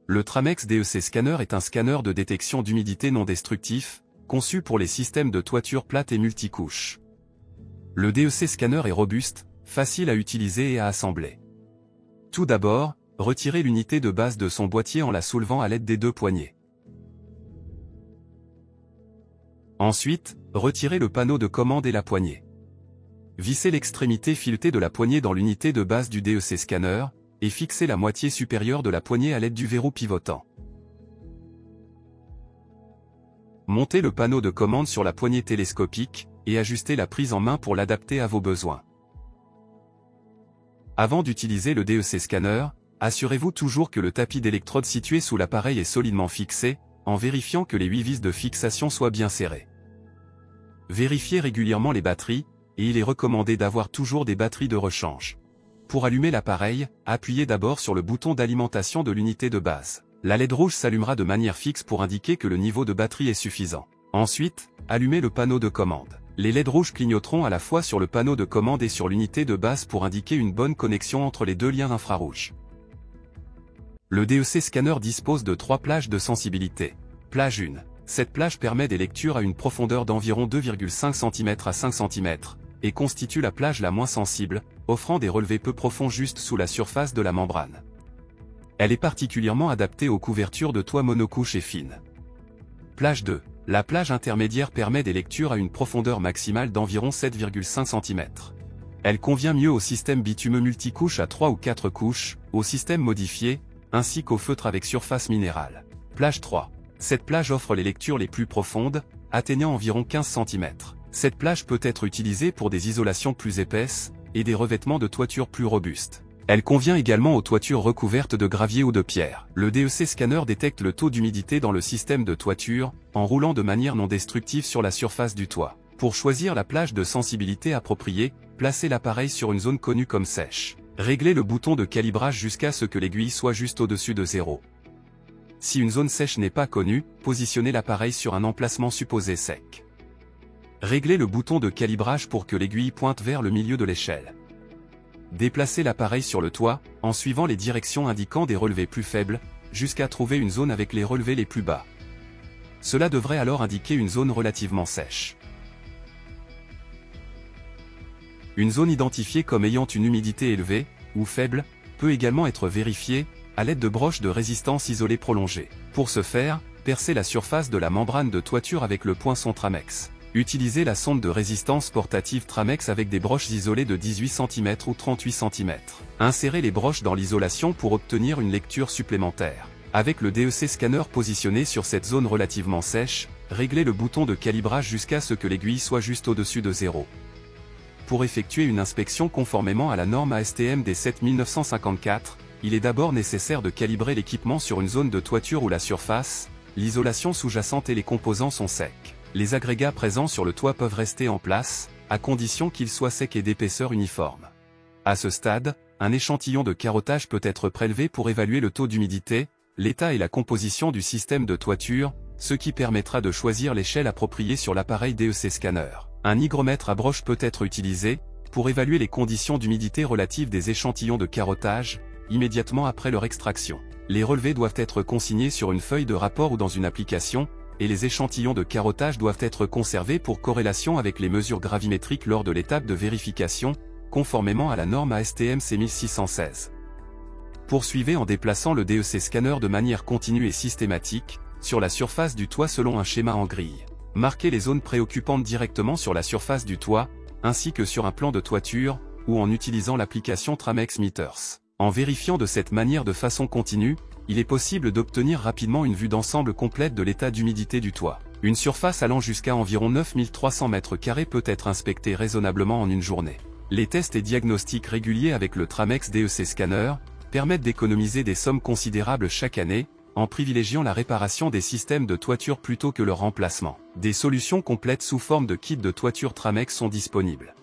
Le Tramex DEC Scanner est un scanner de détection d'humidité non destructif, conçu pour les systèmes de toiture plate et multicouches. Le DEC Scanner est robuste, facile à utiliser et à assembler. Tout d'abord, retirez l'unité de base de son boîtier en la soulevant à l'aide des deux poignées. Ensuite, retirez le panneau de commande et la poignée. Vissez l'extrémité filetée de la poignée dans l'unité de base du DEC Scanner, et fixez la moitié supérieure de la poignée à l'aide du verrou pivotant. Montez le panneau de commande sur la poignée télescopique, et ajustez la prise en main pour l'adapter à vos besoins. Avant d'utiliser le DEC Scanner, assurez-vous toujours que le tapis d'électrodes situé sous l'appareil est solidement fixé, en vérifiant que les 8 vis de fixation soient bien serrées. Vérifiez régulièrement les batteries, et il est recommandé d'avoir toujours des batteries de rechange. Pour allumer l'appareil, appuyez d'abord sur le bouton d'alimentation de l'unité de base. La LED rouge s'allumera de manière fixe pour indiquer que le niveau de batterie est suffisant. Ensuite, allumez le panneau de commande. Les LED rouges clignoteront à la fois sur le panneau de commande et sur l'unité de base pour indiquer une bonne connexion entre les deux liens infrarouges. Le DEC Scanner dispose de 3 plages de sensibilité. Plage 1. Cette plage permet des lectures à une profondeur d'environ 2,5 cm à 5 cm, et constitue la plage la moins sensible, offrant des relevés peu profonds juste sous la surface de la membrane. Elle est particulièrement adaptée aux couvertures de toit monocouche et fines. Plage 2. La plage intermédiaire permet des lectures à une profondeur maximale d'environ 7,5 cm. Elle convient mieux au système bitumeux multicouche à 3 ou 4 couches, au système modifié, ainsi qu'au feutre avec surface minérale. Plage 3. Cette plage offre les lectures les plus profondes, atteignant environ 15 cm. Cette plage peut être utilisée pour des isolations plus épaisses, et des revêtements de toiture plus robustes. Elle convient également aux toitures recouvertes de gravier ou de pierre. Le DEC Scanner détecte le taux d'humidité dans le système de toiture, en roulant de manière non destructive sur la surface du toit. Pour choisir la plage de sensibilité appropriée, placez l'appareil sur une zone connue comme sèche. Réglez le bouton de calibrage jusqu'à ce que l'aiguille soit juste au-dessus de 0. Si une zone sèche n'est pas connue, positionnez l'appareil sur un emplacement supposé sec. Réglez le bouton de calibrage pour que l'aiguille pointe vers le milieu de l'échelle. Déplacez l'appareil sur le toit, en suivant les directions indiquant des relevés plus faibles, jusqu'à trouver une zone avec les relevés les plus bas. Cela devrait alors indiquer une zone relativement sèche. Une zone identifiée comme ayant une humidité élevée, ou faible, peut également être vérifiée, à l'aide de broches de résistance isolées prolongées. Pour ce faire, percez la surface de la membrane de toiture avec le poinçon Tramex. Utilisez la sonde de résistance portative Tramex avec des broches isolées de 18 cm ou 38 cm. Insérez les broches dans l'isolation pour obtenir une lecture supplémentaire. Avec le DEC Scanner positionné sur cette zone relativement sèche, réglez le bouton de calibrage jusqu'à ce que l'aiguille soit juste au-dessus de 0. Pour effectuer une inspection conformément à la norme ASTM D7954, il est d'abord nécessaire de calibrer l'équipement sur une zone de toiture où la surface, l'isolation sous-jacente et les composants sont secs. Les agrégats présents sur le toit peuvent rester en place, à condition qu'ils soient secs et d'épaisseur uniforme. À ce stade, un échantillon de carottage peut être prélevé pour évaluer le taux d'humidité, l'état et la composition du système de toiture, ce qui permettra de choisir l'échelle appropriée sur l'appareil DEC Scanner. Un hygromètre à broche peut être utilisé, pour évaluer les conditions d'humidité relatives des échantillons de carottage, immédiatement après leur extraction. Les relevés doivent être consignés sur une feuille de rapport ou dans une application, et les échantillons de carottage doivent être conservés pour corrélation avec les mesures gravimétriques lors de l'étape de vérification, conformément à la norme ASTM C1616. Poursuivez en déplaçant le DEC Scanner de manière continue et systématique, sur la surface du toit selon un schéma en grille. Marquez les zones préoccupantes directement sur la surface du toit, ainsi que sur un plan de toiture, ou en utilisant l'application Tramex Meters. En vérifiant de cette manière de façon continue, il est possible d'obtenir rapidement une vue d'ensemble complète de l'état d'humidité du toit. Une surface allant jusqu'à environ 9300 m² peut être inspectée raisonnablement en une journée. Les tests et diagnostics réguliers avec le Tramex DEC Scanner permettent d'économiser des sommes considérables chaque année, en privilégiant la réparation des systèmes de toiture plutôt que leur remplacement. Des solutions complètes sous forme de kit de toiture Tramex sont disponibles.